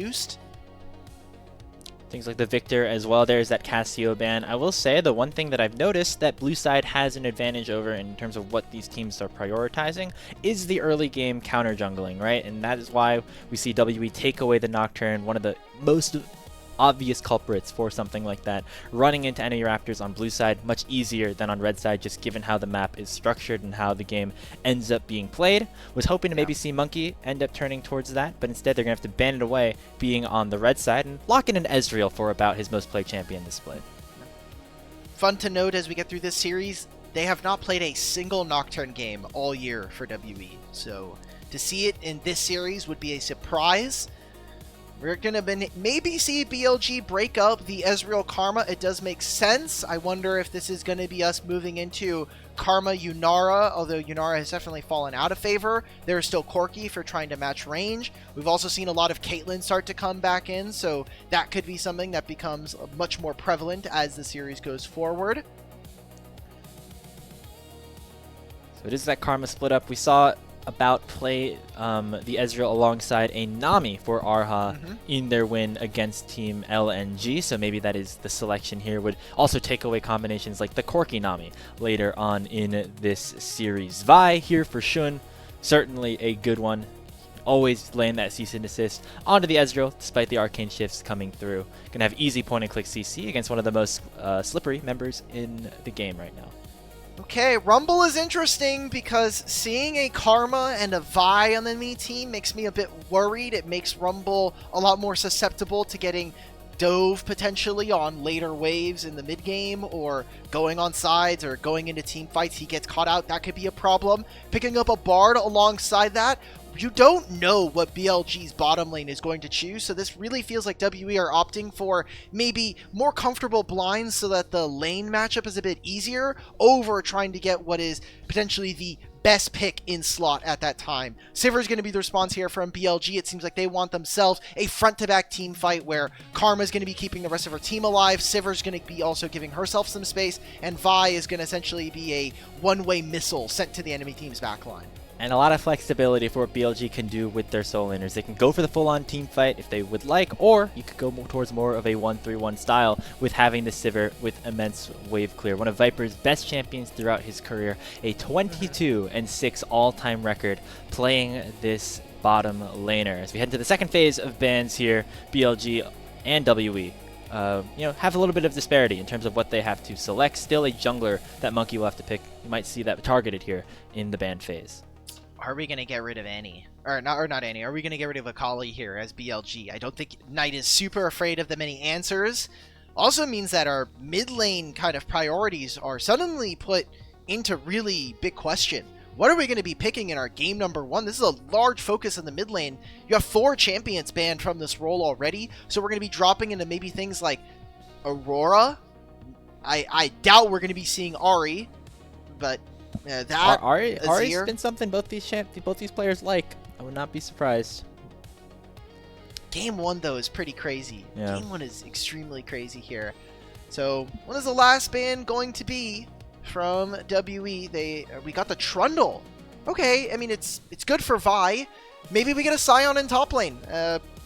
used. Things like the Victor as well. There's that Casio ban. I will say the one thing that I've noticed that blue side has an advantage over in terms of what these teams are prioritizing is the early game counter jungling, right? And that is why we see WE take away the Nocturne, one of the most obvious culprits for something like that. Running into enemy raptors on blue side much easier than on red side, just given how the map is structured and how the game ends up being played. Was hoping to maybe see Monki end up turning towards that, but instead they're gonna have to ban it away, being on the red side and lock in an Ezreal for about his most played champion this split. Fun to note as we get through this series, they have not played a single Nocturne game all year for WE, so to see it in this series would be a surprise. We're going to maybe see BLG break up the Ezreal Karma. It does make sense. I wonder if this is going to be us moving into Karma Yunara, although Yunara has definitely fallen out of favor. There's still Corki for trying to match range. We've also seen a lot of Caitlyn start to come back in, so that could be something that becomes much more prevalent as the series goes forward. So it is that Karma split up. We saw about play the Ezreal alongside a Nami for Erha in their win against Team LNG, so maybe that is the selection here. Would also take away combinations like the Corki Nami later on in this series. Vi here for Shun, certainly a good one. Always laying that cease and desist onto the Ezreal despite the arcane shifts coming through. Gonna have easy point and click CC against one of the most slippery members in the game right now. Okay, Rumble is interesting because seeing a Karma and a Vi on the enemy team makes me a bit worried. It makes Rumble a lot more susceptible to getting dove potentially on later waves in the mid game, or going on sides or going into team fights. He gets caught out. That could be a problem. Picking up a Bard alongside that, you don't know what BLG's bottom lane is going to choose, so this really feels like WE are opting for maybe more comfortable blinds so that the lane matchup is a bit easier over trying to get what is potentially the best pick in slot at that time. Sivir is going to be the response here from BLG. It seems like they want themselves a front-to-back team fight where Karma is going to be keeping the rest of her team alive, Sivir is going to be also giving herself some space, and Vi is going to essentially be a one-way missile sent to the enemy team's backline. And a lot of flexibility for what BLG can do with their solo laners. They can go for the full-on team fight if they would like, or you could go towards more of a 1-3-1 style with having the Sivir with immense wave clear. One of Viper's best champions throughout his career, a 22-6 all-time record playing this bottom laner. As we head into the second phase of bans here, BLG and WE have a little bit of disparity in terms of what they have to select. Still a jungler that Monki will have to pick. You might see that targeted here in the ban phase. Are we going to get rid of Annie? Or not Annie. Are we going to get rid of Akali here as BLG? I don't think Knight is super afraid of the many answers. Also means that our mid lane kind of priorities are suddenly put into really big question. What are we going to be picking in our game number 1? This is a large focus in the mid lane. You have 4 champions banned from this role already, so we're going to be dropping into maybe things like Aurora. I doubt we're going to be seeing Ahri, but Ahri's been something both these players like. I would not be surprised. Game 1 though is pretty crazy. Yeah. Game 1 is extremely crazy here. So what is the last ban going to be from WE? We got the Trundle. Okay, I mean it's good for Vi. Maybe we get a Scion in top lane.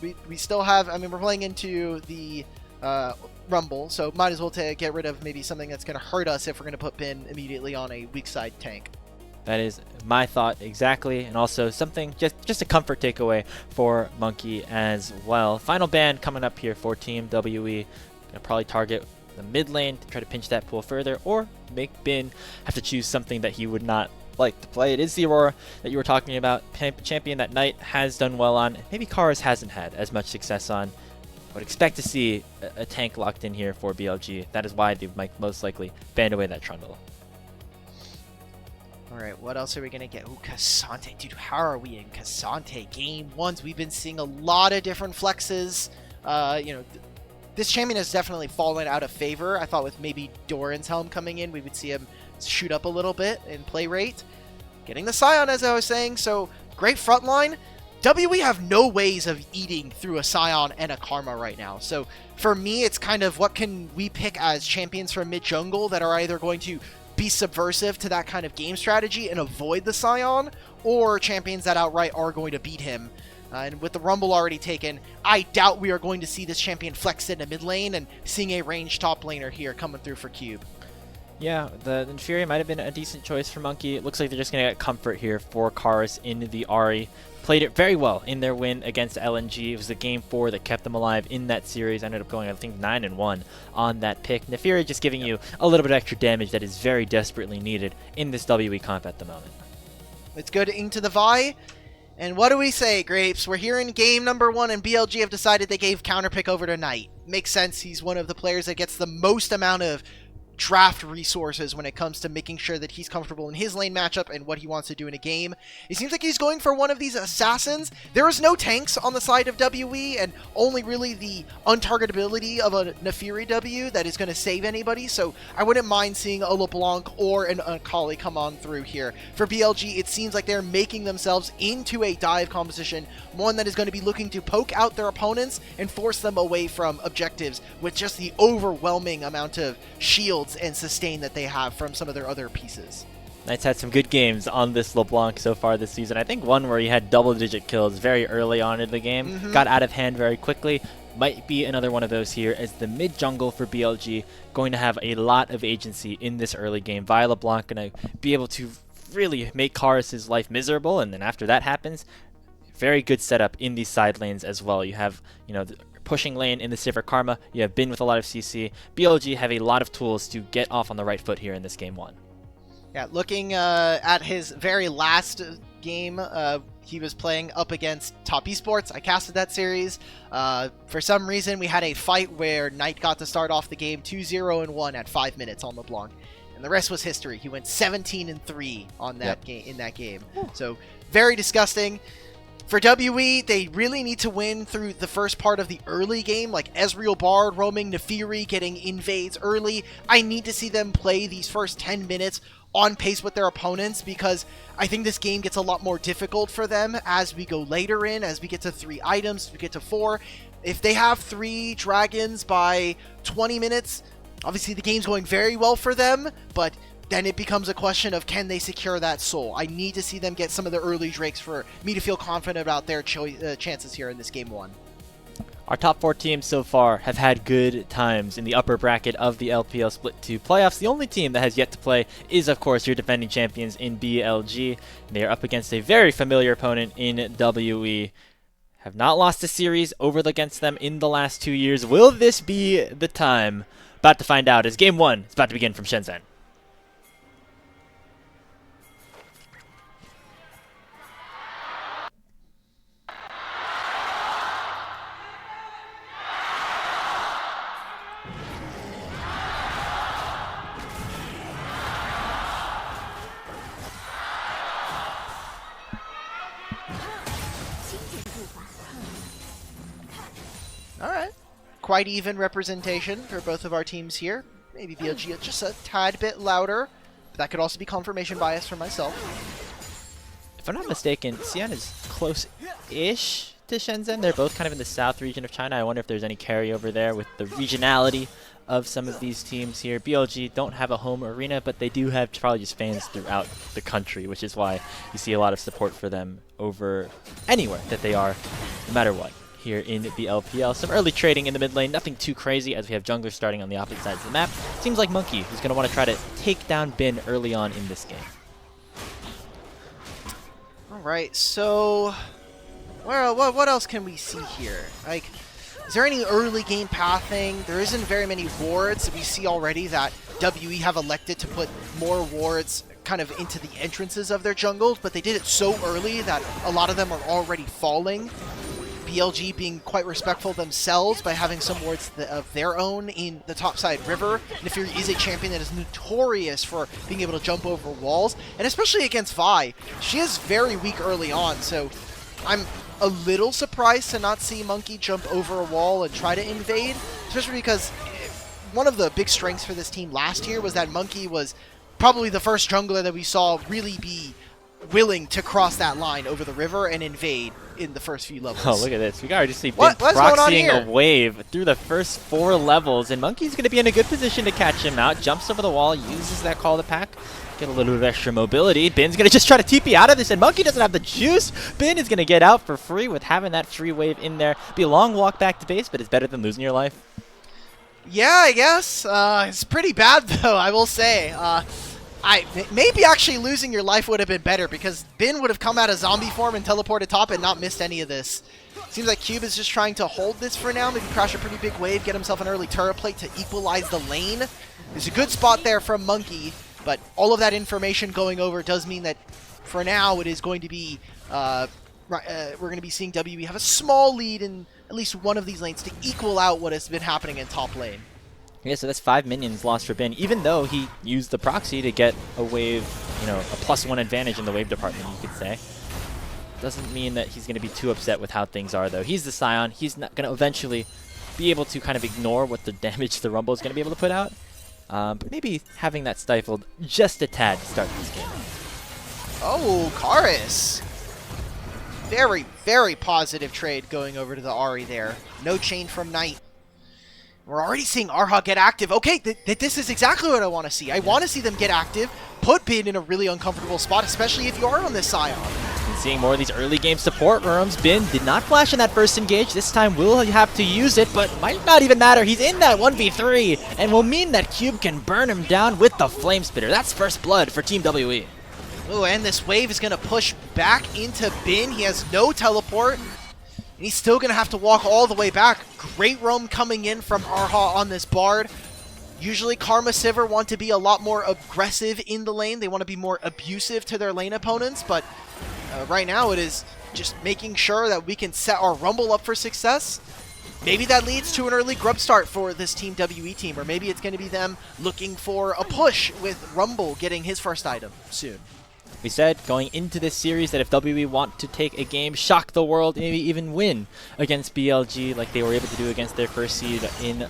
We still have. I mean we're playing into the Rumble, so might as well get rid of maybe something that's going to hurt us if we're going to put Bin immediately on a weak side tank. That is my thought exactly, and also something, just a comfort takeaway for Monki as well. Final ban coming up here for Team WE. Gonna probably target the mid lane to try to pinch that pool further, or make Bin have to choose something that he would not like to play. It is the Aurora that you were talking about, champion that Knight has done well on. Maybe Karis hasn't had as much success on. Would expect to see a tank locked in here for BLG. That is why they might most likely ban away that Trundle. Alright, what else are we going to get? Ooh, Cassante. Dude, how are we in Cassante? Game 1s, we've been seeing a lot of different flexes. This champion has definitely fallen out of favor. I thought with maybe Doran's helm coming in, we would see him shoot up a little bit in play rate. Getting the Scion, as I was saying, so great front line. WE have no ways of eating through a Scion and a Karma right now. So for me, it's kind of what can we pick as champions from mid-jungle that are either going to be subversive to that kind of game strategy and avoid the Scion, or champions that outright are going to beat him. And with the Rumble already taken, I doubt we are going to see this champion flex into mid lane and seeing a ranged top laner here coming through for Cube. Yeah, the Inferi might have been a decent choice for Monki. It looks like they're just going to get comfort here for Karis in the Ahri. Played it very well in their win against LNG. It was the game 4 that kept them alive in that series. Ended up going, I think, 9-1 on that pick. Nefiri just giving you a little bit of extra damage that is very desperately needed in this WE comp at the moment. Let's go into the Vi. And what do we say, Grapes? We're here in game number 1, and BLG have decided they gave counterpick over to Knight. Makes sense. He's one of the players that gets the most amount of draft resources when it comes to making sure that he's comfortable in his lane matchup and what he wants to do in a game. It seems like he's going for one of these assassins. There is no tanks on the side of WE, and only really the untargetability of a Nefiri W that is going to save anybody, so I wouldn't mind seeing a LeBlanc or an Akali come on through here. For BLG, it seems like they're making themselves into a dive composition, one that is going to be looking to poke out their opponents and force them away from objectives with just the overwhelming amount of shields and sustain that they have from some of their other pieces. Knight's had some good games on this LeBlanc so far this season. I think one where he had double-digit kills very early on in the game. Got out of hand very quickly. Might be another one of those here as the mid-jungle for BLG going to have a lot of agency in this early game. Vi LeBlanc going to be able to really make Karis' life miserable, and then after that happens, very good setup in these side lanes as well. You have, the pushing lane in the Sivir Karma. You have been with a lot of CC. BLG have a lot of tools to get off on the right foot here in this game 1. Yeah, looking at his very last game, he was playing up against Top Esports. I casted that series. For some reason, we had a fight where Knight got to start off the game 2-0-1 at 5 minutes on LeBlanc. And the rest was history. He went 17-3 on that game in that game. So very disgusting. For WE, they really need to win through the first part of the early game, like Ezreal Bard roaming, Nefiri getting invades early. I need to see them play these first 10 minutes on pace with their opponents, because I think this game gets a lot more difficult for them as we go later in, as we get to 3 items, we get to 4. If they have 3 dragons by 20 minutes, obviously the game's going very well for them, but then it becomes a question of, can they secure that soul? I need to see them get some of the early drakes for me to feel confident about their chances here in this game 1. Our top 4 teams so far have had good times in the upper bracket of the LPL Split 2 playoffs. The only team that has yet to play is, of course, your defending champions in BLG. They are up against a very familiar opponent in WE. Have not lost a series over against them in the last 2 years. Will this be the time? About to find out as game 1 is about to begin from Shenzhen. Alright. Quite even representation for both of our teams here. Maybe BLG just a tad bit louder, but that could also be confirmation bias for myself. If I'm not mistaken, Xi'an is close-ish to Shenzhen. They're both kind of in the south region of China. I wonder if there's any carryover there with the regionality of some of these teams here. BLG don't have a home arena, but they do have probably just fans throughout the country, which is why you see a lot of support for them over anywhere that they are, no matter what. Here in the LPL. Some early trading in the mid lane, nothing too crazy as we have junglers starting on the opposite sides of the map. Seems like Monki who's going to want to try to take down Bin early on in this game. Alright, so what else can we see here? Like, is there any early game pathing? There isn't very many wards. We see already that WE have elected to put more wards kind of into the entrances of their jungles, but they did it so early that a lot of them are already falling. BLG being quite respectful themselves by having some wards of their own in the topside river. Nefiri is a champion that is notorious for being able to jump over walls, and especially against Vi. She is very weak early on, so I'm a little surprised to not see Monki jump over a wall and try to invade, especially because one of the big strengths for this team last year was that Monki was probably the first jungler that we saw really be willing to cross that line over the river and invade in the first few levels. Oh, look at this. We can already see Bin What's going on proxying here? a wave through the first 4 levels, and Monkey's going to be in a good position to catch him out. Jumps over the wall, uses that call to pack Get a little bit of extra mobility. Bin's going to just try to TP out of this, and Monki doesn't have the juice. Bin is going to get out for free with having that free wave in there. Be a long walk back to base, but it's better than losing your life. Yeah, I guess. It's pretty bad, though, I will say. Maybe actually losing your life would have been better, because Bin would have come out of zombie form and teleported top and not missed any of this. Seems like Cube is just trying to hold this for now, maybe crash a pretty big wave, get himself an early turret plate to equalize the lane. There's a good spot there from Monki, but all of that information going over does mean that for now it is going to be, we're going to be seeing WE have a small lead in at least one of these lanes to equal out what has been happening in top lane. Yeah, so that's 5 minions lost for Bin, even though he used the proxy to get a wave, you know, a +1 advantage in the wave department, you could say. Doesn't mean that he's going to be too upset with how things are, though. He's the Scion. He's not going to eventually be able to kind of ignore what the damage the Rumble is going to be able to put out. But maybe having that stifled just a tad to start this game. Oh, Karis. Very, very positive trade going over to the Ahri there. No chain from Knight. We're already seeing Erha get active. Okay, this is exactly what I want to see. I want to see them get active, put Bin in a really uncomfortable spot, especially if you are on this Scion. And seeing more of these early game support rooms. Bin did not flash in that first engage. This time will have to use it, but might not even matter. He's in that 1v3, and will mean that Cube can burn him down with the Flame Spitter. That's first blood for Team WE. Oh, and this wave is going to push back into Bin. He has no teleport. And he's still going to have to walk all the way back. Great roam coming in from Erha on this Bard. Usually Karma Sivir want to be a lot more aggressive in the lane. They want to be more abusive to their lane opponents. But right now it is just making sure that we can set our Rumble up for success. Maybe that leads to an early grub start for this Team WE team. Or maybe it's going to be them looking for a push with Rumble getting his first item soon. We said going into this series that if WE want to take a game, shock the world, maybe even win against BLG like they were able to do against their first seed in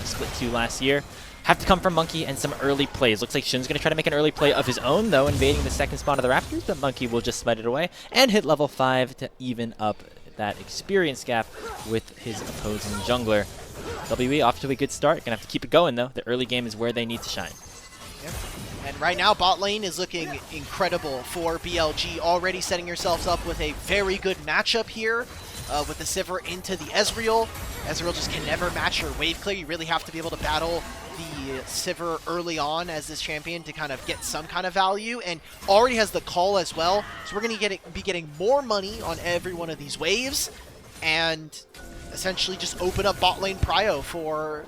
Split 2 last year, have to come from Monki and some early plays. Looks like Shun's going to try to make an early play of his own, though, invading the second spawn of the Raptors, but Monki will just smite it away and hit level 5 to even up that experience gap with his opposing jungler. WE off to a good start. Going to have to keep it going, though. The early game is where they need to shine. Yep. And right now, bot lane is looking incredible for BLG, already setting yourselves up with a very good matchup here with the Sivir into the Ezreal. Ezreal just can never match your wave clear. You really have to be able to battle the Sivir early on as this champion to kind of get some kind of value, and already has the call as well. So we're going to be getting more money on every one of these waves, and essentially just open up bot lane prio for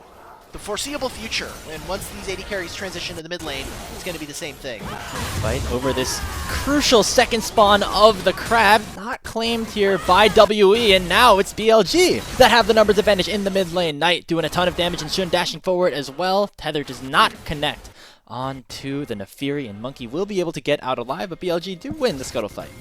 the foreseeable future. And once these AD carries transition to the mid lane, it's going to be the same thing. Fight over this crucial second spawn of the Crab, not claimed here by WE, and now it's BLG that have the numbers advantage in the mid lane. Knight doing a ton of damage and Shun dashing forward as well. Tether does not connect onto the Nefiri, and Monki will be able to get out alive, but BLG do win the scuttle fight.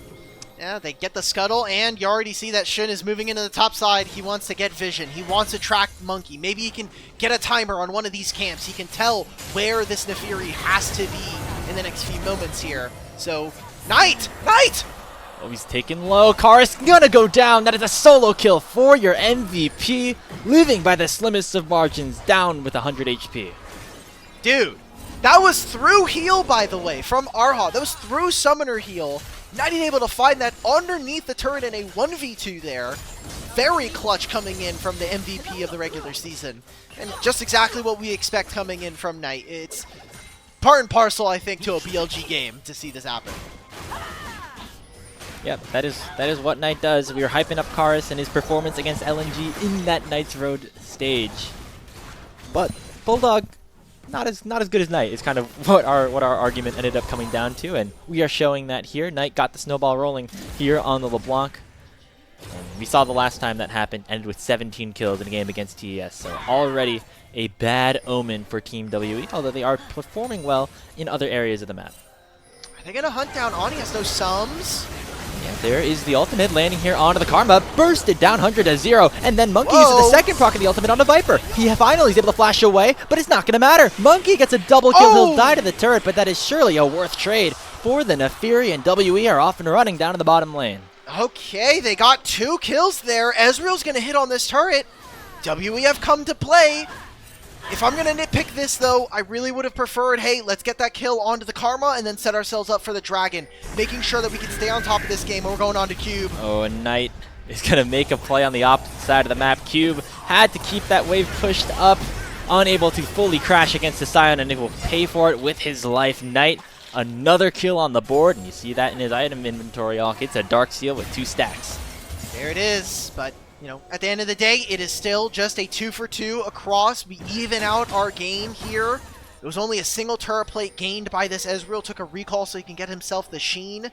Yeah, they get the scuttle, and you already see that Shun is moving into the top side. He wants to get vision. He wants to track Monki. Maybe he can get a timer on one of these camps. He can tell where this Nefiri has to be in the next few moments here. So, Knight! Knight! Oh, he's taken low. Karis gonna go down. That is a solo kill for your MVP, leaving by the slimmest of margins, down with 100 HP. Dude, that was through heal, by the way, from Erha. That was through summoner heal. Not even able to find that underneath the turret in a 1v2 there. Very clutch coming in from the MVP of the regular season. And just exactly what we expect coming in from Knight. It's part and parcel, I think, to a BLG game to see this happen. Yep, that is what Knight does. We are hyping up Karis and his performance against LNG in that Knight's Road stage. But Bulldog, not as good as Knight is kind of what our argument ended up coming down to, and we are showing that here. Knight got the snowball rolling here on the LeBlanc. And we saw the last time that happened, ended with 17 kills in a game against TES, so already a bad omen for Team WE, although they are performing well in other areas of the map. Are they going to hunt down Ani? Has no sums? Yeah, there is the ultimate landing here onto the Karma, bursted down 100 to 0, and then Monki uses the second proc of the ultimate on the Viper. He finally is able to flash away, but it's not going to matter. Monki gets a double kill, he'll die to the turret, but that is surely a worth trade for the Nefiri, and WE are off and running down in the bottom lane. Okay, they got 2 kills there. Ezreal's going to hit on this turret. WE have come to play. If I'm going to nitpick this, though, I really would have preferred, hey, let's get that kill onto the Karma and then set ourselves up for the Dragon, making sure that we can stay on top of this game when we're going on to Cube. Oh, and Knight is going to make a play on the opposite side of the map. Cube had to keep that wave pushed up, unable to fully crash against the Scion, and he will pay for it with his life. Knight, another kill on the board, and you see that in his item inventory. All gets a Dark Seal with 2 stacks. There it is, but you know, at the end of the day, it is still just a 2 for 2 across. We even out our game here. It was only a single turret plate gained by this Ezreal. Took a recall so he can get himself the Sheen.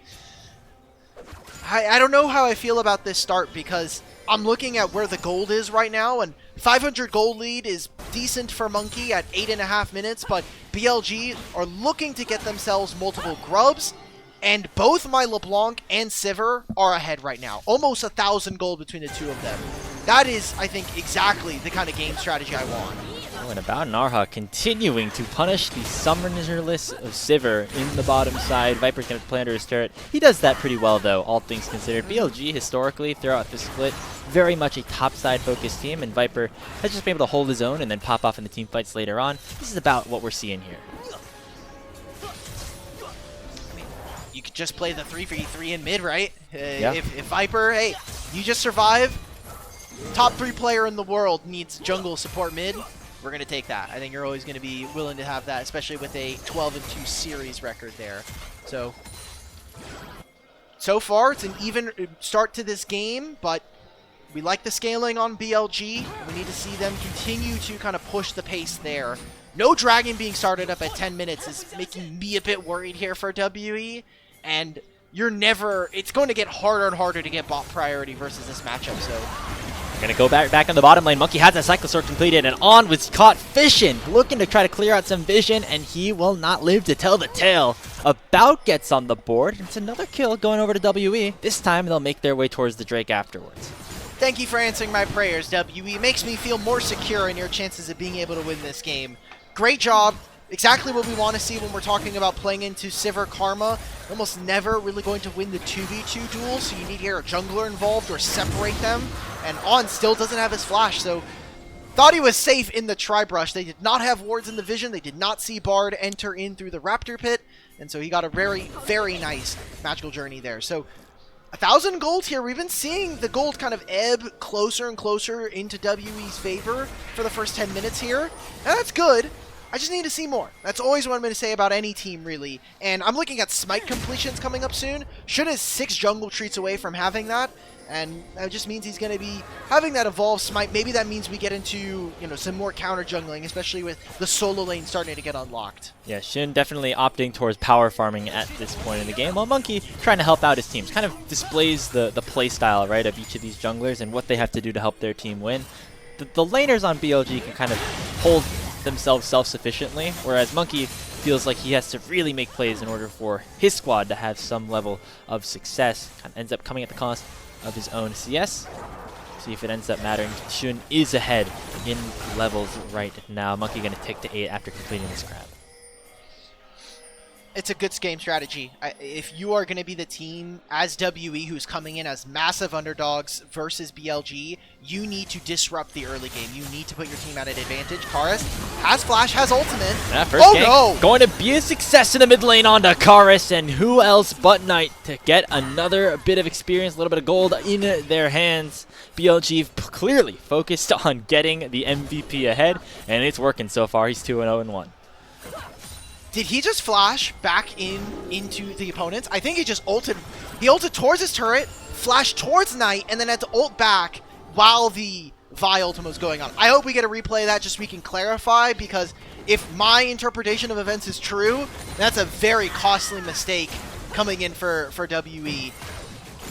I don't know how I feel about this start because I'm looking at where the gold is right now, and 500 gold lead is decent for Monki at 8.5 minutes, but BLG are looking to get themselves multiple grubs. And both my LeBlanc and Sivir are ahead right now. Almost 1,000 gold between the two of them. That is, I think, exactly the kind of game strategy I want. Oh, and about Erha continuing to punish the summonerless of Sivir in the bottom side. Viper's going to play under his turret. He does that pretty well, though, all things considered. BLG, historically, throughout the split, very much a top-side focused team, and Viper has just been able to hold his own and then pop off in the team fights later on. This is about what we're seeing here. You could just play the 3v3 in mid, right? Yeah. If Viper, hey, you just survive, top 3 player in the world needs jungle support mid, we're going to take that. I think you're always going to be willing to have that, especially with a 12-2 series record there. So far, it's an even start to this game, but we like the scaling on BLG. We need to see them continue to kind of push the pace there. No Dragon being started up at 10 minutes is making me a bit worried here for WE. And it's going to get harder and harder to get bot priority versus this matchup, so. Going to go back on the bottom lane. Monki has that Cycle Sword completed, and On was caught fishing, looking to try to clear out some vision, and he will not live to tell the tale. About gets on the board. It's another kill going over to WE. This time they'll make their way towards the Drake afterwards. Thank you for answering my prayers, WE. It makes me feel more secure in your chances of being able to win this game. Great job. Exactly what we want to see when we're talking about playing into Sivir Karma. Almost never really going to win the 2v2 duel, so you need to get a jungler involved or separate them. And On still doesn't have his flash, so thought he was safe in the Tri-Brush. They did not have wards in the vision. They did not see Bard enter in through the Raptor Pit, and so he got a very, very nice magical journey there. So 1,000 gold here. We've been seeing the gold kind of ebb closer and closer into WE's favor for the first 10 minutes here, and that's good. I just need to see more. That's always what I'm going to say about any team, really. And I'm looking at Smite completions coming up soon. Should is 6 jungle treats away from having that. And that just means he's going to be having that evolved Smite. Maybe that means we get into, some more counter jungling, especially with the solo lane starting to get unlocked. Yeah, Shin definitely opting towards power farming at this point in the game, while Monki trying to help out his teams. Kind of displays the play style, right, of each of these junglers and what they have to do to help their team win. The laners on BLG can kind of hold themselves self-sufficiently, whereas Monki feels like he has to really make plays in order for his squad to have some level of success. Kind of ends up coming at the cost of his own CS. See if it ends up mattering. Shun is ahead in levels right now. Monki going to take to 8 after completing this grab. It's a good game strategy. If you are going to be the team as WE who's coming in as massive underdogs versus BLG, you need to disrupt the early game. You need to put your team at an advantage. Karis has flash, has ultimate. That first gank going to be a success in the mid lane onto Karis, and who else but Knight to get another bit of experience, a little bit of gold in their hands. BLG clearly focused on getting the MVP ahead, and it's working so far. He's 2-0-1. Did he just flash back into the opponents? I think he just ulted. He ulted towards his turret, flashed towards Knight, and then had to ult back while the Vi ultimate was going on. I hope we get a replay of that just so we can clarify, because if my interpretation of events is true, that's a very costly mistake coming in for WE.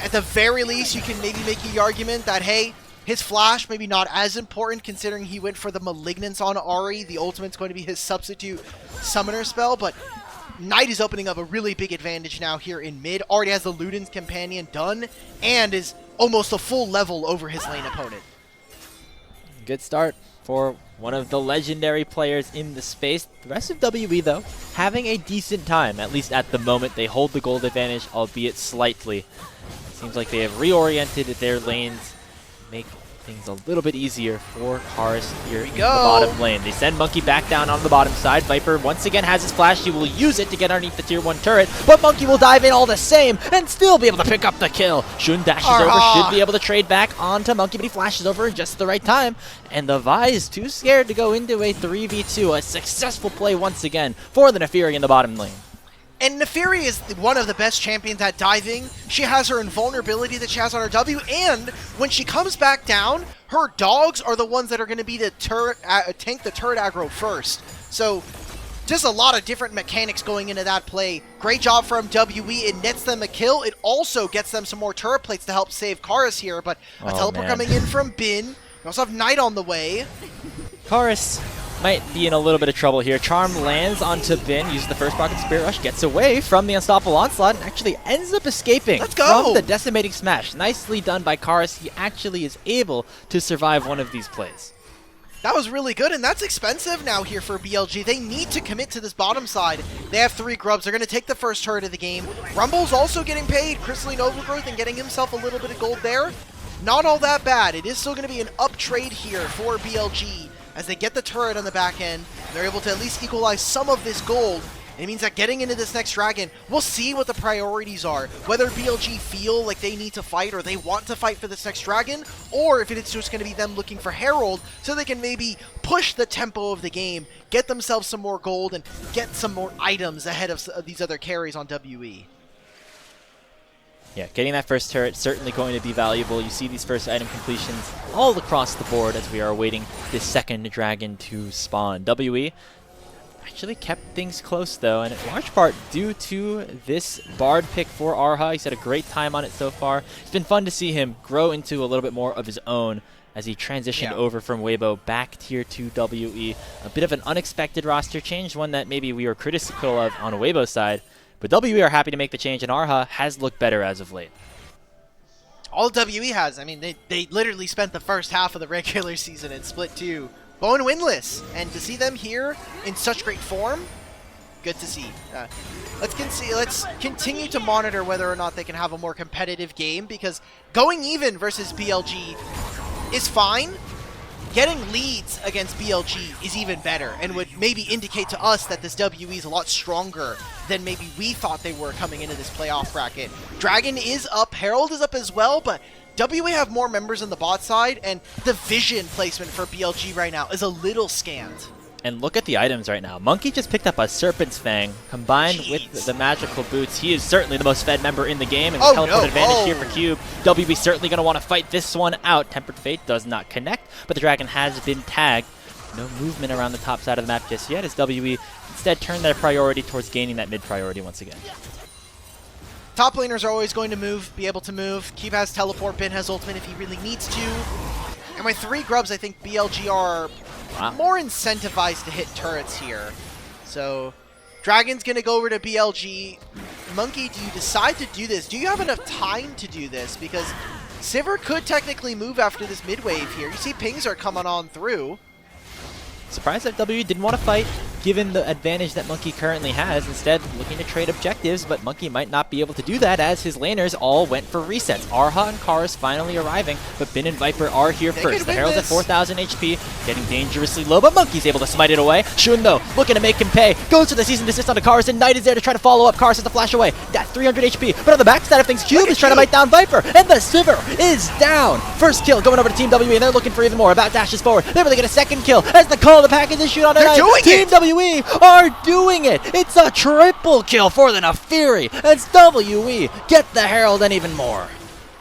At the very least, you can maybe make the argument that, hey, his flash maybe not as important considering he went for the Malignance on Ahri. The ultimate's going to be his substitute summoner spell, but Knight is opening up a really big advantage now here in mid. Already has the Luden's Companion done and is almost a full level over his lane opponent. Good start for one of the legendary players in the space. The rest of WE, though, having a decent time, at least at the moment. They hold the gold advantage, albeit slightly. Seems like they have reoriented their lanes, make things a little bit easier for Karis here in the go. bottom lane. They send Monki back down on the bottom side. Viper once again has his flash. He will use it to get underneath the tier 1 turret, but Monki will dive in all the same and still be able to pick up the kill. Shun dashes over, should be able to trade back onto Monki, but he flashes over in just the right time. And the Vi is too scared to go into a 3v2. A successful play once again for the Neferi in the bottom lane. And Neferi is one of the best champions at diving. She has her invulnerability that she has on her W, and when she comes back down, her dogs are the ones that are going to be the turret, tank the turret aggro first. So just a lot of different mechanics going into that play. Great job from WE. It nets them a kill. It also gets them some more turret plates to help save Karis here, but a teleport coming in from Bin. We also have Knight on the way. Karis might be in a little bit of trouble here. Charm lands onto Bin, uses the first Rocket Spirit Rush, gets away from the Unstoppable Onslaught, and actually ends up escaping from the Decimating Smash. Nicely done by Karis. He actually is able to survive one of these plays. That was really good, and that's expensive now here for BLG. They need to commit to this bottom side. They have 3 grubs. They're going to take the first turret of the game. Rumble's also getting paid. Crystalline Overgrowth and getting himself a little bit of gold there. Not all that bad. It is still going to be an up trade here for BLG. As they get the turret on the back end, they're able to at least equalize some of this gold. And it means that getting into this next dragon, we'll see what the priorities are. Whether BLG feel like they need to fight or they want to fight for this next dragon, or if it's just going to be them looking for Herald so they can maybe push the tempo of the game, get themselves some more gold, and get some more items ahead of these other carries on WE. Yeah, getting that first turret certainly going to be valuable. You see these first item completions all across the board as we are awaiting this second dragon to spawn. WE actually kept things close though, and in large part due to this Bard pick for Erha. He's had a great time on it so far. It's been fun to see him grow into a little bit more of his own as he transitioned over from Weibo back tier 2 WE. A bit of an unexpected roster change, one that maybe we were critical of on a Weibo side. But WE are happy to make the change, and Erha has looked better as of late. All WE has. I mean, they literally spent the first half of the regular season in Split 2 going winless. And to see them here in such great form, good to see. Let's continue to monitor whether or not they can have a more competitive game, because going even versus BLG is fine. Getting leads against BLG is even better and would maybe indicate to us that this WE is a lot stronger than maybe we thought they were coming into this playoff bracket. Dragon is up, Herald is up as well, but WE have more members on the bot side, and the vision placement for BLG right now is a little scant. And look at the items right now. Monki just picked up a Serpent's Fang combined with the magical boots. He is certainly the most fed member in the game, and the teleport advantage here for Cube. WB certainly going to want to fight this one out. Tempered Fate does not connect, but the dragon has been tagged. No movement around the top side of the map just yet, as WB instead turned their priority towards gaining that mid priority once again. Top laners are always going to be able to move. Cube has teleport, Bin has ultimate if he really needs to. And with 3 grubs, I think BLG are more incentivized to hit turrets here. So, Dragon's going to go over to BLG. Monki, do you decide to do this? Do you have enough time to do this? Because Sivir could technically move after this mid wave here. You see pings are coming on through. Surprised that W didn't want to fight, given the advantage that Monki currently has. Instead, looking to trade objectives, but Monki might not be able to do that as his laners all went for resets. Erha and Karis finally arriving, but Bin and Viper are here first. The Herald's at 4,000 HP, getting dangerously low, but Monki's able to smite it away. Shun, though, looking to make him pay, goes for the season desist onto Karis, and Knight is there to try to follow up. Karis has to flash away. That's 300 HP, but on the backside of things, Cube is trying to bite down Viper, and the Sivir is down. First kill going over to Team WE, and they're looking for even more. About dashes forward. They're able to get a second kill as the call of the package is shoot on Knight. Team WE are doing it. It's a triple kill for the Neferi as WE get the Herald and even more.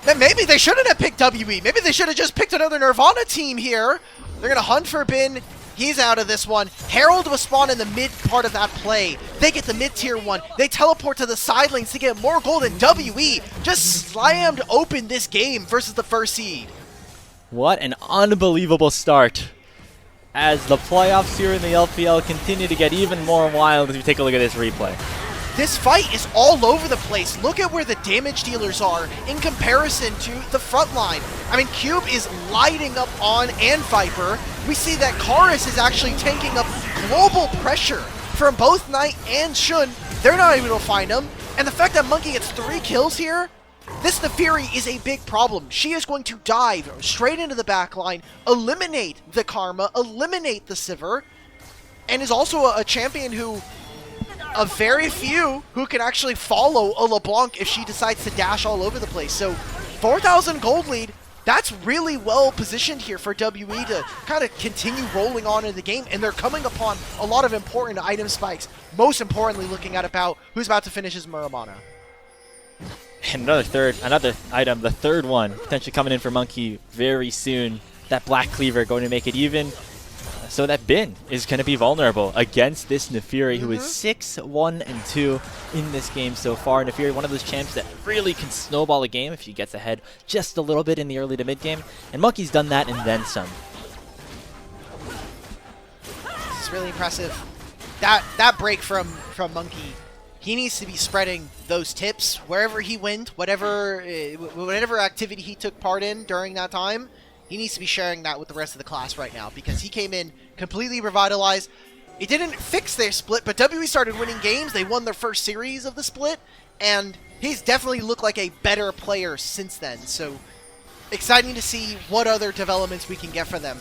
Then maybe they shouldn't have picked WE. Maybe they should have just picked another Nirvana team here. They're going to hunt for Bin. He's out of this one. Herald was spawned in the mid part of that play. They get the mid-tier one. They teleport to the side lanes to get more gold, and WE just slammed open this game versus the first seed. What an unbelievable start, as the playoffs here in the LPL continue to get even more wild as we take a look at this replay. This fight is all over the place. Look at where the damage dealers are in comparison to the front line. I mean, Cube is lighting up on and Viper. We see that Karis is actually tanking up global pressure from both Knight and Shun. They're not able to find him. And the fact that Monki gets 3 kills here, this Nefiri is a big problem. She is going to dive straight into the back line, eliminate the Karma, eliminate the Sivir, and is also a champion who, of very few, who can actually follow a LeBlanc if she decides to dash all over the place. So 4,000 gold lead, that's really well positioned here for WE to kind of continue rolling on in the game, and they're coming upon a lot of important item spikes. Most importantly, looking at about who's about to finish his Muramana. And another item, the third one, potentially coming in for Monki very soon. That Black Cleaver going to make it even. So that Bin is going to be vulnerable against this Nefiri, who is 6-1-2 in this game so far. Nefiri, one of those champs that really can snowball a game if she gets ahead just a little bit in the early to mid game. And Monki's done that and then some. This is really impressive. That break from Monki. He needs to be spreading those tips wherever he went, whatever activity he took part in during that time. He needs to be sharing that with the rest of the class right now, because he came in completely revitalized. It didn't fix their split, but WE started winning games. They won their first series of the split, and he's definitely looked like a better player since then. So exciting to see what other developments we can get for them.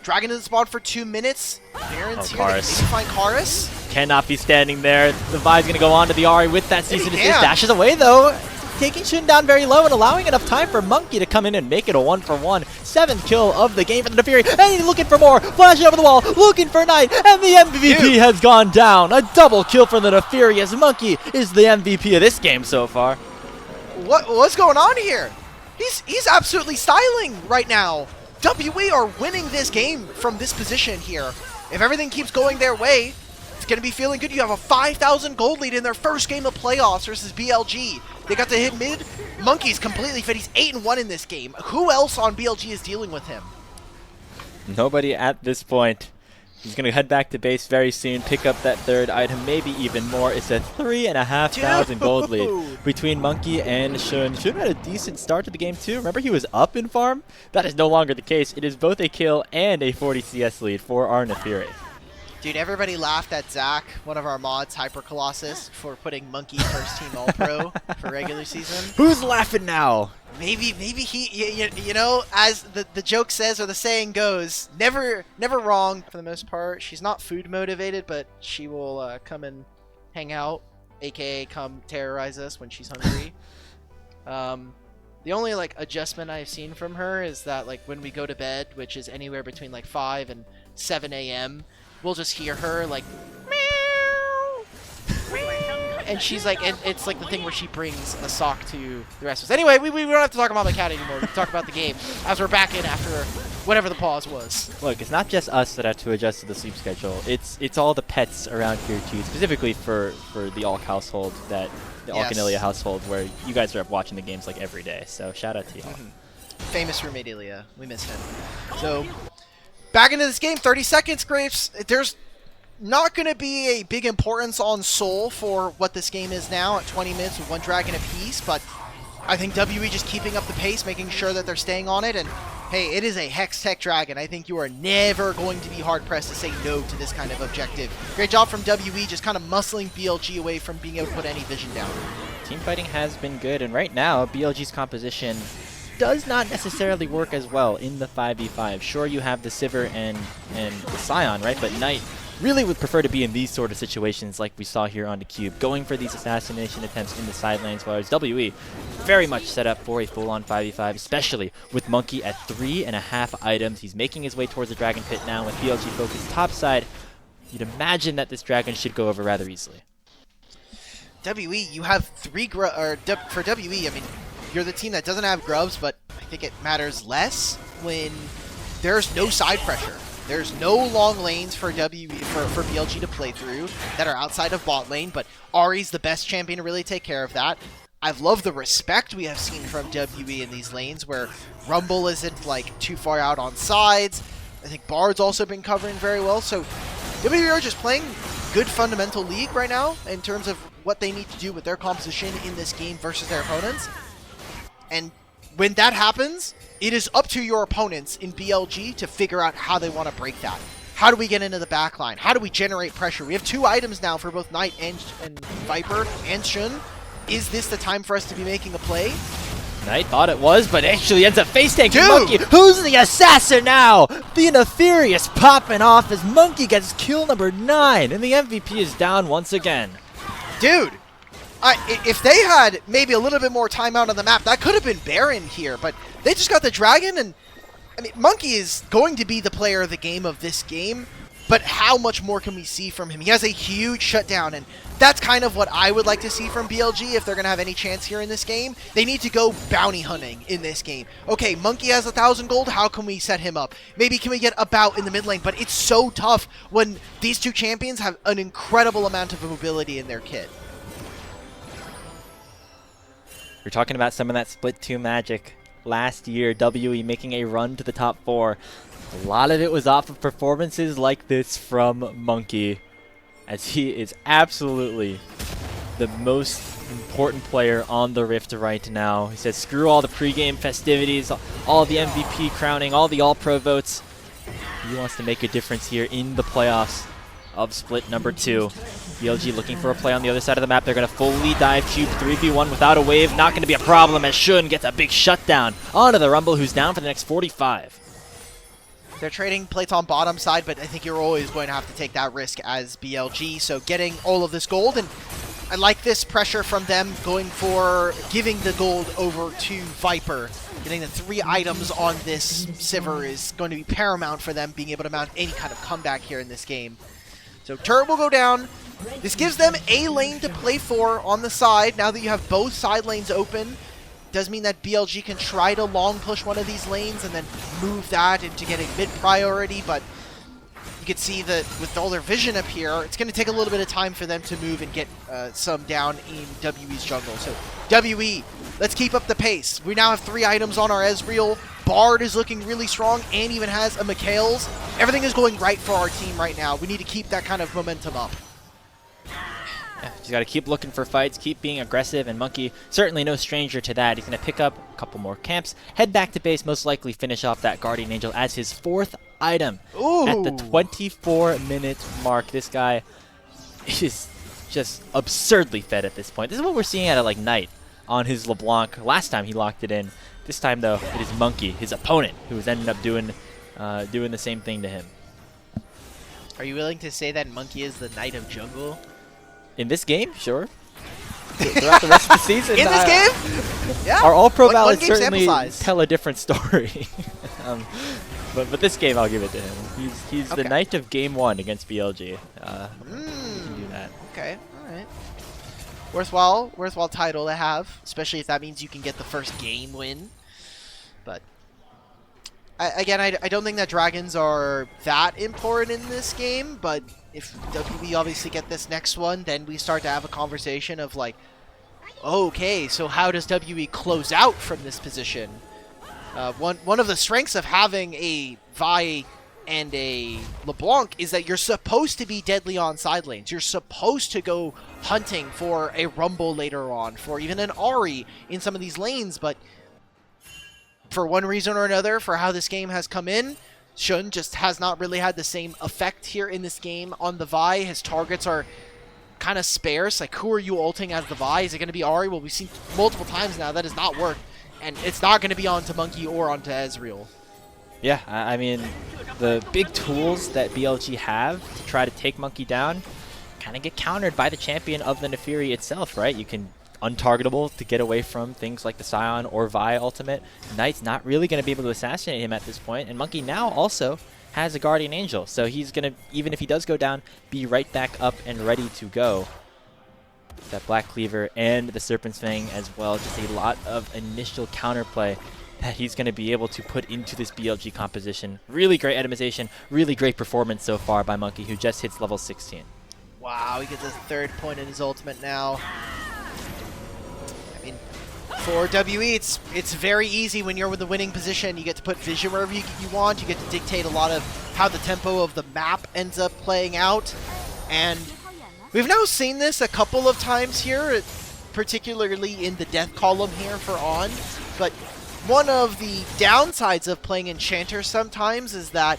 Dragon in the spawn for 2 minutes. Baron's here. Maybe find Karis. Cannot be standing there. The Vi's going to go on to the Ahri with that season assist. Dashes away though. Taking Shun down very low and allowing enough time for Monki to come in and make it a 1-for-1. 7th kill of the game for the Nefiri. And he's looking for more. Flashing over the wall. Looking for Knight. And the MVP has gone down. A double kill for the Nefiri as Monki is the MVP of this game so far. What's going on here? He's absolutely styling right now. WE are winning this game from this position here. If everything keeps going their way, it's going to be feeling good. You have a 5,000 gold lead in their first game of playoffs versus BLG. They got to hit mid. Monki's completely fit. He's 8-1 in this game. Who else on BLG is dealing with him? Nobody at this point. He's going to head back to base very soon, pick up that third item, maybe even more. It's a 3,500 gold lead between Monki and Shun. Shun had a decent start to the game too. Remember, he was up in farm? That is no longer the case. It is both a kill and a 40 CS lead for our Nefiri. Dude, everybody laughed at Zach, one of our mods, Hyper Colossus, for putting Monki first team All-Pro for regular season. Who's laughing now? Maybe he, you know, as the joke says or the saying goes, never wrong for the most part. She's not food motivated, but she will come and hang out, aka come terrorize us when she's hungry. The only like adjustment I've seen from her is that like when we go to bed, which is anywhere between like 5 and 7 a.m., we'll just hear her like meow, meow, and she's like, and it's like the thing where she brings a sock to the rest of us. Anyway, we don't have to talk about my cat anymore. We can talk about the game as we're back in after whatever the pause was. Look, it's not just us that have to adjust to the sleep schedule. It's all the pets around here too, specifically for the Alk household, the Alkanilia household, where you guys are up watching the games like every day. So shout out to y'all. Famous roommate Ilya, we miss him. So back into this game, 30 seconds, Grapes. There's not going to be a big importance on Soul for what this game is now at 20 minutes with 1 dragon apiece, but I think WE just keeping up the pace, making sure that they're staying on it, and hey, it is a Hex Tech Dragon. I think you are never going to be hard-pressed to say no to this kind of objective. Great job from WE, just kind of muscling BLG away from being able to put any vision down. Team fighting has been good, and right now, BLG's composition does not necessarily work as well in the 5v5. Sure, you have the Sivir and the Scion, right? But Knight really would prefer to be in these sort of situations like we saw here on the Cube, going for these assassination attempts in the side lanes, whereas WE very much set up for a full-on 5v5, especially with Monki at 3.5 items. He's making his way towards the Dragon Pit now with BLG focused topside. You'd imagine that this Dragon should go over rather easily. WE, you have 3 for WE, I mean, you're the team that doesn't have grubs, but I think it matters less when there's no side pressure. There's no long lanes for BLG to play through that are outside of bot lane, but Ahri's the best champion to really take care of that. I've loved the respect we have seen from WE in these lanes where Rumble isn't like too far out on sides. I think Bard's also been covering very well, so WE are just playing good fundamental league right now in terms of what they need to do with their composition in this game versus their opponents. And when that happens, it is up to your opponents in BLG to figure out how they want to break that. How do we get into the backline? How do we generate pressure? We have 2 items now for both Knight and Viper and Shun. Is this the time for us to be making a play? Knight thought it was, but actually ends up face-tanking Dude! Monki. Who's the assassin now? The Nefarious popping off as Monki gets kill number 9, and the MVP is down once again. Dude, if they had maybe a little bit more time out on the map, that could have been Baron here, but they just got the Dragon, and I mean, Monki is going to be the player of the game of this game, but how much more can we see from him? He has a huge shutdown, and that's kind of what I would like to see from BLG if they're going to have any chance here in this game. They need to go bounty hunting in this game. Okay, Monki has 1,000 gold. How can we set him up? Maybe can we get a bout in the mid lane? But it's so tough when these two champions have an incredible amount of mobility in their kit. We're talking about some of that split 2 magic. Last year, WE making a run to the top 4. A lot of it was off of performances like this from Monki, as he is absolutely the most important player on the Rift right now. He says, screw all the pregame festivities, all the MVP crowning, all the all-pro votes. He wants to make a difference here in the playoffs of split number 2. BLG looking for a play on the other side of the map. They're going to fully dive Cube 3v1 without a wave. Not going to be a problem as Shun gets a big shutdown onto the Rumble, who's down for the next 45. They're trading plates on bottom side, but I think you're always going to have to take that risk as BLG. So getting all of this gold, and I like this pressure from them going for giving the gold over to Viper. Getting the 3 items on this Sivir is going to be paramount for them being able to mount any kind of comeback here in this game. So turret will go down. This gives them a lane to play for on the side. Now that you have both side lanes open, does mean that BLG can try to long push one of these lanes and then move that into getting mid priority, but you can see that with all their vision up here, it's going to take a little bit of time for them to move and get some down in WE's jungle. So WE, let's keep up the pace. We now have 3 items on our Ezreal. Bard is looking really strong and even has a Mikhail's. Everything is going right for our team right now. We need to keep that kind of momentum up. Yeah, just got to keep looking for fights, keep being aggressive, and Monki, certainly no stranger to that. He's going to pick up a couple more camps, head back to base, most likely finish off that Guardian Angel as his 4th item. Ooh. At the 24-minute mark. This guy is just absurdly fed at this point. This is what we're seeing out of like Knight on his LeBlanc. Last time he locked it in. This time, though, it is Monki, his opponent, who has ended up doing the same thing to him. Are you willing to say that Monki is the Knight of Jungle? In this game, sure. Throughout the rest of the season. In this game? Yeah. Our all-pro One ballots game certainly sample size. tell a different story. But this game, I'll give it to him. He's Okay. the Knight of Game 1 against BLG. He can do that. Okay, alright. Worthwhile title to have, especially if that means you can get the first game win. But I don't think that dragons are that important in this game, but if we obviously get this next one, then we start to have a conversation of like, okay, so how does WE close out from this position? One of the strengths of having a Vi and a LeBlanc is that you're supposed to be deadly on side lanes. You're supposed to go hunting for a Rumble later on, for even an Ahri in some of these lanes, but for one reason or another, for how this game has come in, Shun just has not really had the same effect here in this game on the Vi. His targets are kind of sparse. Like, who are you ulting as the Vi? Is it going to be Ahri? Well, we've seen multiple times now that has not worked, and it's not going to be onto Monki or onto Ezreal. Yeah, I mean, the big tools that BLG have to try to take Monki down kind of get countered by the champion of the Neferi itself, right? You can untargetable to get away from things like the Scion or Vi ultimate. Knight's not really going to be able to assassinate him at this point, and Monki now also has a Guardian Angel, so he's going to, even if he does go down, be right back up and ready to go. That Black Cleaver and the Serpent's Fang as well, just a lot of initial counterplay that he's going to be able to put into this BLG composition. Really great itemization, really great performance so far by Monki, who just hits level 16. Wow, he gets his 3rd point in his ultimate now. I mean, for WE, it's very easy when you're with the winning position. You get to put vision wherever you want. You get to dictate a lot of how the tempo of the map ends up playing out. And we've now seen this a couple of times here, particularly in the death column here for On. But one of the downsides of playing Enchanter sometimes is that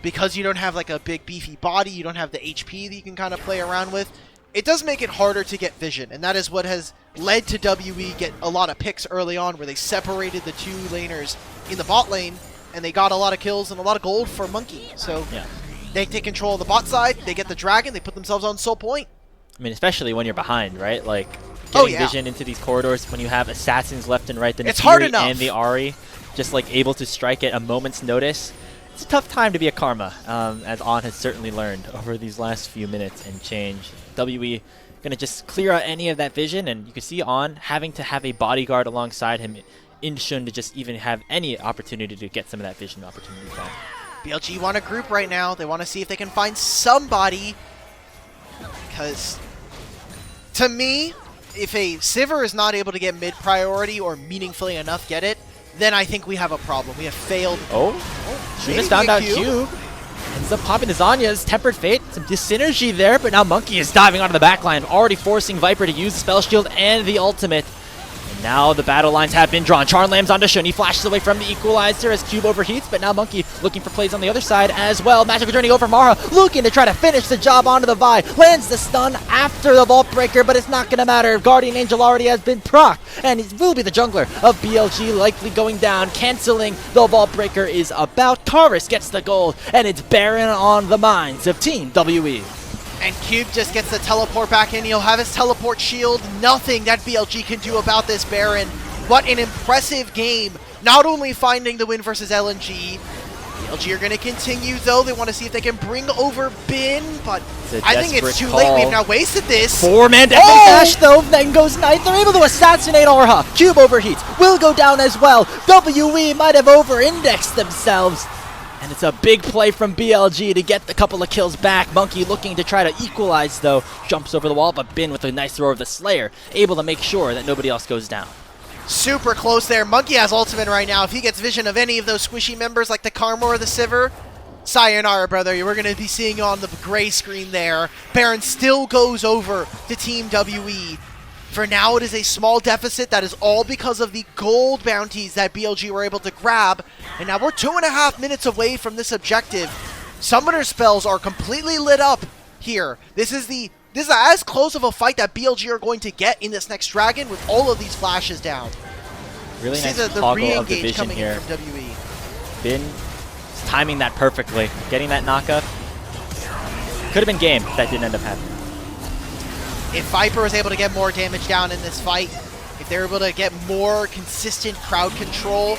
because you don't have like a big beefy body, you don't have the HP that you can kind of play around with, it does make it harder to get vision. And that is what has led to WE get a lot of picks early on where they separated the two laners in the bot lane, and they got a lot of kills and a lot of gold for Monki. So Yeah. they take control of the bot side, they get the dragon, they put themselves on soul point. I mean, especially when you're behind, right? Like, Oh, getting yeah. vision into these corridors when you have assassins left and right, the It's hard Nefiri enough. and the Ahri, just like able to strike at a moment's notice. It's a tough time to be a Karma, as On has certainly learned over these last few minutes and change. WE gonna just clear out any of that vision, and you can see On having to have a bodyguard alongside him in Shun to just even have any opportunity to get some of that vision opportunity back. BLG want a group right now. They want to see if they can find somebody, because to me, if a Sivir is not able to get mid priority or meaningfully enough get it, then I think we have a problem. We have failed. Oh, maybe just found a out Cube. Cube. Ends up popping to Zanya's Tempered Fate. Some dyssynergy there, but now Monki is diving onto the backline, already forcing Viper to use the Spell Shield and the ultimate. And now the battle lines have been drawn. Charm lands onto Shun. He flashes away from the Equalizer as Cube overheats, but now Monki looking for plays on the other side as well. Magical Journey over Mara, looking to try to finish the job onto the Vi. Lands the stun after the Vault Breaker, but it's not going to matter. Guardian Angel already has been procced, and he will be the jungler of BLG, likely going down, canceling the Vault Breaker is about. Karis gets the gold, and it's Baron on the minds of Team WE. And Cube just gets the teleport back in. He'll have his teleport shield. Nothing that BLG can do about this Baron. What an impressive game. Not only finding the win versus LNG. BLG are going to continue, though. They want to see if they can bring over Bin, but It's a I think it's desperate too late. call. We've now wasted this. 4-man death dash though, then goes Knight. They're able to assassinate Erha. Cube overheats, will go down as well. WE might have over-indexed themselves. And it's a big play from BLG to get a couple of kills back. Monki looking to try to equalize though. Jumps over the wall, but Bin with a nice throw of the Slayer, able to make sure that nobody else goes down. Super close there. Monki has ultimate right now. If he gets vision of any of those squishy members like the Karma or the Sivir, sayonara, brother. We're going to be seeing on the gray screen there. Baron still goes over to Team WE. For now, it is a small deficit. That is all because of the gold bounties that BLG were able to grab. And now we're 2.5 minutes away from this objective. Summoner spells are completely lit up here. This is as close of a fight that BLG are going to get in this next dragon with all of these flashes down. Really See nice the toggle of the re-engage vision coming here. in from WE. Bin is timing that perfectly. Getting that knockup. Could have been game if that didn't end up happening. If Viper was able to get more damage down in this fight, if they were able to get more consistent crowd control,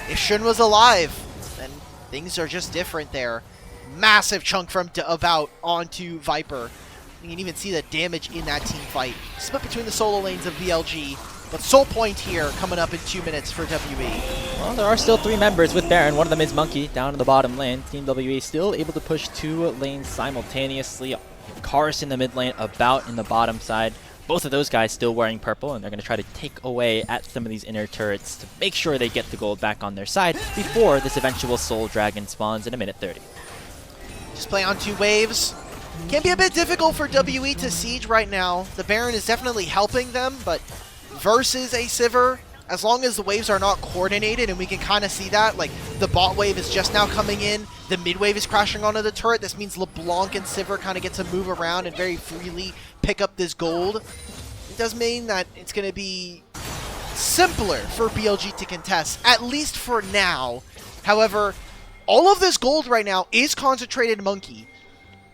if Shun was alive, then things are just different there. Massive chunk from about onto Viper. You can even see the damage in that team fight. Split between the solo lanes of BLG, but soul point here coming up in 2 minutes for WE. Well, there are still 3 members with Baron. One of them is Monki down in the bottom lane. Team WE still able to push 2 lanes simultaneously. Karis in the mid lane, about in the bottom side. Both of those guys still wearing purple, and they're going to try to take away at some of these inner turrets to make sure they get the gold back on their side before this eventual Soul Dragon spawns in a minute 30. Just play on 2 waves. Can be a bit difficult for WE to siege right now. The Baron is definitely helping them, but versus a Sivir, as long as the waves are not coordinated, and we can kind of see that, like the bot wave is just now coming in, the mid wave is crashing onto the turret. This means LeBlanc and Sivir kind of get to move around and very freely pick up this gold. It does mean that it's going to be simpler for BLG to contest, at least for now. However, all of this gold right now is concentrated in Monki.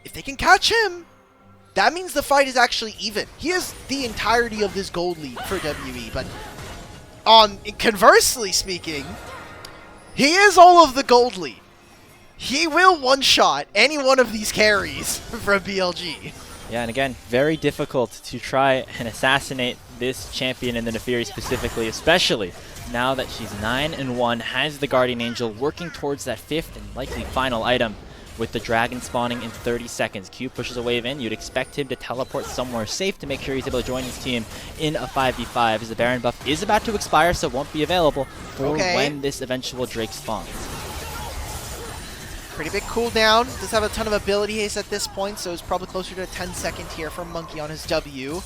If they can catch him, that means the fight is actually even. He has the entirety of this gold lead for WE, but conversely speaking, he is all of the gold lead. He will one-shot any one of these carries from BLG. Yeah, and again, very difficult to try and assassinate this champion in the Nefiri specifically, especially now that she's 9-1, has the Guardian Angel working towards that 5th and likely final item with the dragon spawning in 30 seconds. Q pushes a wave in. You'd expect him to teleport somewhere safe to make sure he's able to join his team in a 5v5 as the Baron buff is about to expire, so won't be available for when this eventual Drake spawns. Pretty big cooldown. Does have a ton of ability haste at this point, so it's probably closer to a 10-second here from Monki on his W.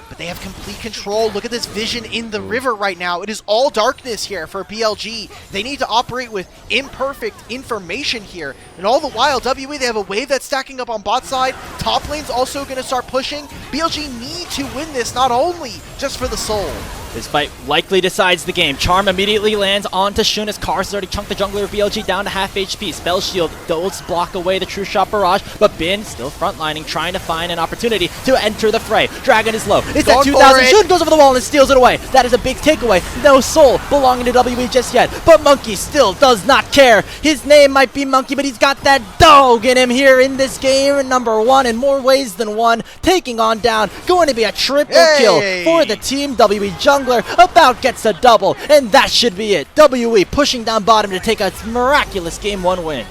But they have complete control. Look at this vision in the river right now. It is all darkness here for BLG. They need to operate with imperfect information here. And all the while, WE, they have a wave that's stacking up on bot side. Top lane's also going to start pushing. BLG need to win this, not only just for the soul. This fight likely decides the game. Charm immediately lands onto Shun as Karis has already chunked the jungler of BLG down to half HP. Spell Shield does block away the True Shot Barrage, but Bin still frontlining, trying to find an opportunity to enter the fray. Dragon is low. It's at 2,000. Shun goes over the wall and steals it away. That is a big takeaway. No soul belonging to WE just yet, but Monki still does not care. His name might be Monki, but he's got that dog in him here in this game. Number one in more ways than one. Taking on down. Going to be a triple kill for the team. WE Jungler about gets a double, and that should be it. WE pushing down bottom to take a miraculous Game 1 win.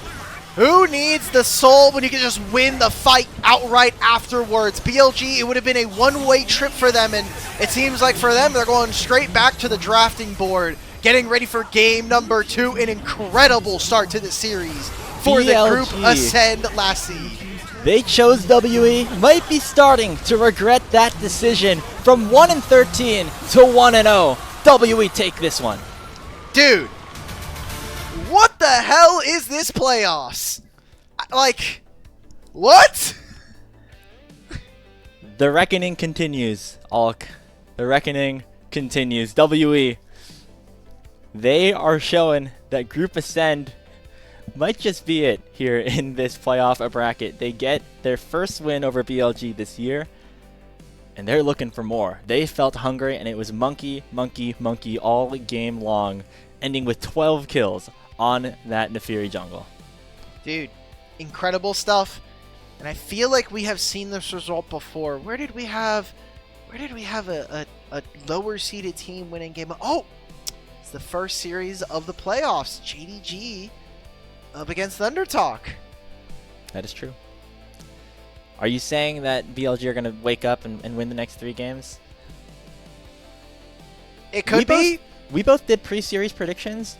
Who needs the soul when you can just win the fight outright afterwards? BLG, it would have been a one-way trip for them, and it seems like for them, they're going straight back to the drafting board, getting ready for game number 2. An incredible start to the series for the Group Ascend last seed. They chose WE, might be starting to regret that decision. From 1-13 to 1-0, WE take this one. Dude, what the hell is this playoffs? Like, what? The reckoning continues, Alk. The reckoning continues. WE, they are showing that Group Ascend might just be it here in this playoff bracket. They get their first win over BLG this year, and they're looking for more. They felt hungry, and it was Monki, Monki, Monki all game long, ending with 12 kills on that Nefiri jungle. Dude, incredible stuff. And I feel like we have seen this result before. Where did we have a lower seeded team winning game? Oh, it's the first series of the playoffs. JDG up against Thundertalk. That is true. Are you saying that BLG are going to wake up and win the next 3 games? It could be. We both did pre-series predictions,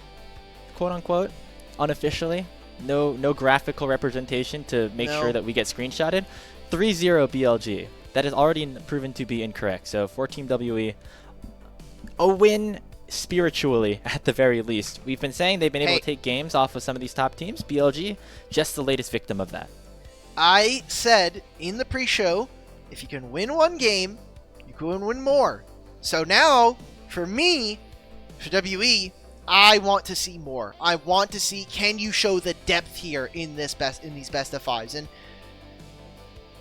quote unquote, unofficially. No graphical representation to make sure that we get screenshotted. 3-0 BLG. That is already proven to be incorrect. So for Team WE, a win spiritually at the very least. We've been saying they've been able to take games off of some of these top teams. BLG, just the latest victim of that. I said in the pre-show, if you can win one game, you can win more. So now, for me, for WE, I want to see more. I want to see, can you show the depth here in these best of 5s? And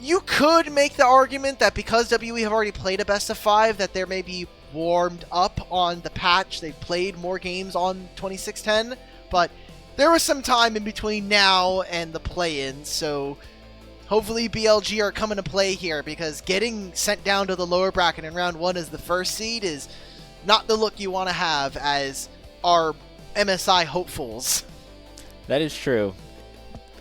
you could make the argument that because WE have already played a best of 5, that they're maybe warmed up on the patch. They've played more games on 2610, but there was some time in between now and the play-in, so hopefully BLG are coming to play here, because getting sent down to the lower bracket in round 1 as the first seed is not the look you want to have as our MSI hopefuls. That is true.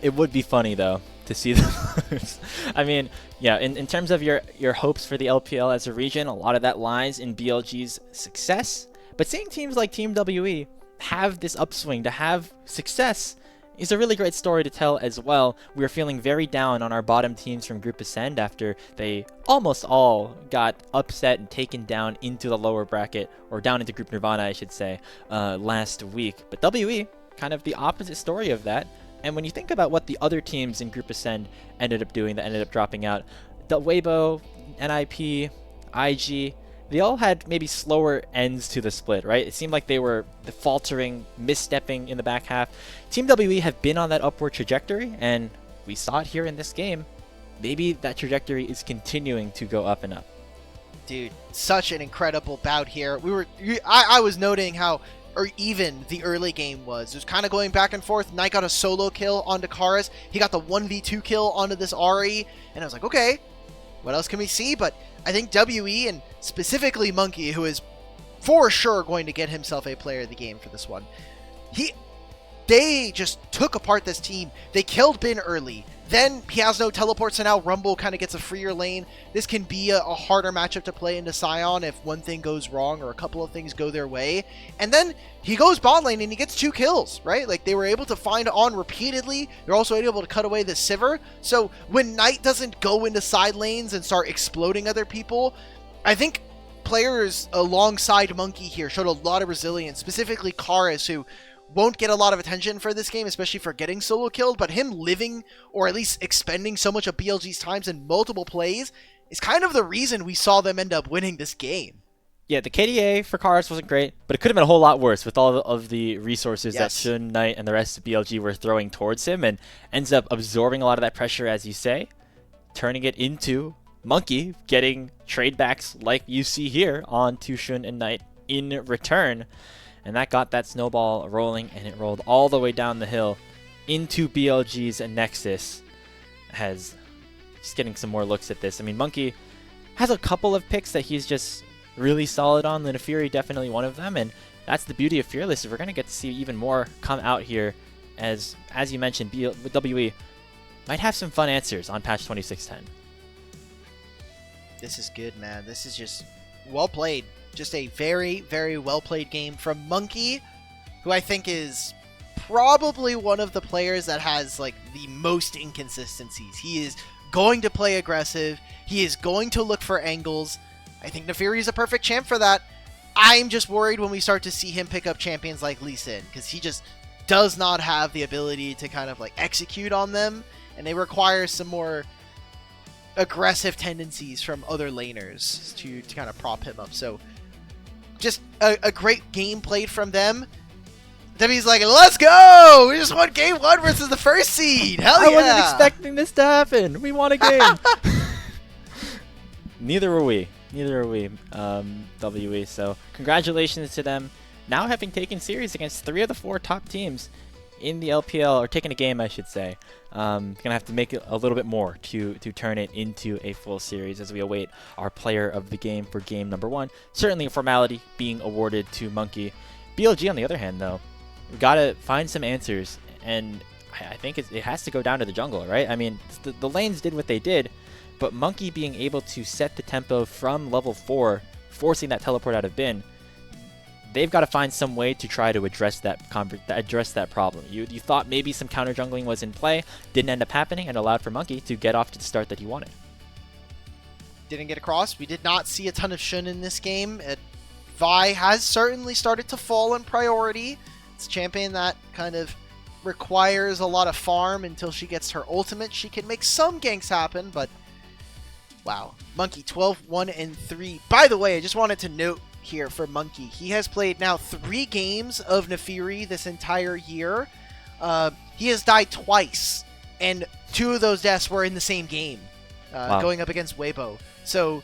It would be funny, though, to see them lose. I mean, yeah, in terms of your hopes for the LPL as a region, a lot of that lies in BLG's success. But seeing teams like Team WE have this upswing, to have success, is a really great story to tell as well. We were feeling very down on our bottom teams from Group Ascend after they almost all got upset and taken down into the lower bracket, or down into Group Nirvana, I should say, last week. But WE, kind of the opposite story of that. And when you think about what the other teams in Group Ascend ended up doing that ended up dropping out, the Weibo, NIP, IG, they all had maybe slower ends to the split, right? It seemed like they were faltering, misstepping in the back half. Team WE have been on that upward trajectory, and we saw it here in this game. Maybe that trajectory is continuing to go up and up. Dude, such an incredible bout here. I was noting how even the early game was. It was kind of going back and forth. Knight got a solo kill onto Karis. He got the 1v2 kill onto this Ahri, and I was like, okay, what else can we see? But I think WE, and specifically Monki, who is for sure going to get himself a player of the game for this one, they just took apart this team. They killed Bin early. Then he has no teleports, so now Rumble kind of gets a freer lane. This can be a harder matchup to play into Sion if one thing goes wrong or a couple of things go their way. And then he goes bot lane and he gets 2 kills, right? Like, they were able to find on repeatedly. They're also able to cut away the Sivir. So when Knight doesn't go into side lanes and start exploding other people, I think players alongside Monki here showed a lot of resilience, specifically Karis, who won't get a lot of attention for this game, especially for getting solo killed, but him living, or at least expending so much of BLG's times in multiple plays, is kind of the reason we saw them end up winning this game. Yeah, the KDA for Karis wasn't great, but it could have been a whole lot worse with all of the resources that Shun, Knight, and the rest of BLG were throwing towards him, and ends up absorbing a lot of that pressure, as you say, turning it into Monki getting trade backs like you see here onto Shun and Knight in return. And that got that snowball rolling, and it rolled all the way down the hill into BLG's Nexus. Has just getting some more looks at this. I mean, Monki has a couple of picks that he's just really solid on. Luna Fury definitely one of them, and that's the beauty of Fearless. We're going to get to see even more come out here, as you mentioned, WE might have some fun answers on patch 2610. This is good, man. This is just well played. Just a very, very well-played game from Monki, who I think is probably one of the players that has, like, the most inconsistencies. He is going to play aggressive. He is going to look for angles. I think Nefiri is a perfect champ for that. I'm just worried when we start to see him pick up champions like Lee Sin, because he just does not have the ability to kind of, like, execute on them, and they require some more aggressive tendencies from other laners to kind of prop him up. So just a great game played from them. W's like, let's go! We just won game 1 versus the first seed! Hell yeah! I wasn't expecting this to happen! We won a game! Neither were we. Neither are we, WE. So congratulations to them. Now having taken series against 3 of the 4 top teams in the LPL, or taking a game, I should say. Gonna have to make it a little bit more to turn it into a full series as we await our player of the game for game number 1. Certainly a formality being awarded to Monki. BLG, on the other hand, though, we gotta find some answers, and I think it has to go down to the jungle, right? I mean, the lanes did what they did, but Monki being able to set the tempo from level 4, forcing that teleport out of bin, they've got to find some way to try to address that problem. You thought maybe some counter jungling was in play, didn't end up happening, and allowed for Monki to get off to the start that he wanted. Didn't get across. We did not see a ton of Shun in this game. Vi has certainly started to fall in priority. It's a champion that kind of requires a lot of farm until she gets her ultimate. She can make some ganks happen, but wow. Monki 12-1-3. By the way, I just wanted to note here for Monki, he has played now 3 games of Nefiri this entire year. He has died twice, and 2 of those deaths were in the same game, wow. Going up against Weibo. So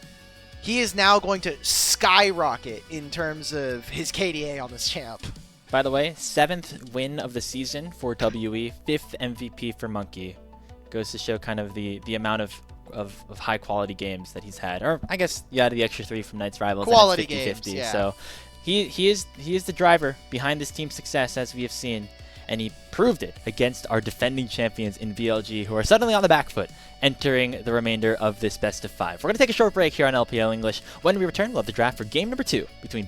he is now going to skyrocket in terms of his KDA on this champ. By the way, 7th win of the season for WE, 5th MVP for Monki. Goes to show kind of the amount of high quality games that he's had, or I guess you added the extra 3 from Knight's Rivals. Quality 50-50, games, yeah. So he is the driver behind this team's success, as we have seen, and he proved it against our defending champions in BLG, who are suddenly on the back foot, entering the remainder of this best of 5. We're going to take a short break here on LPL English. When we return, we'll have the draft for game number 2 between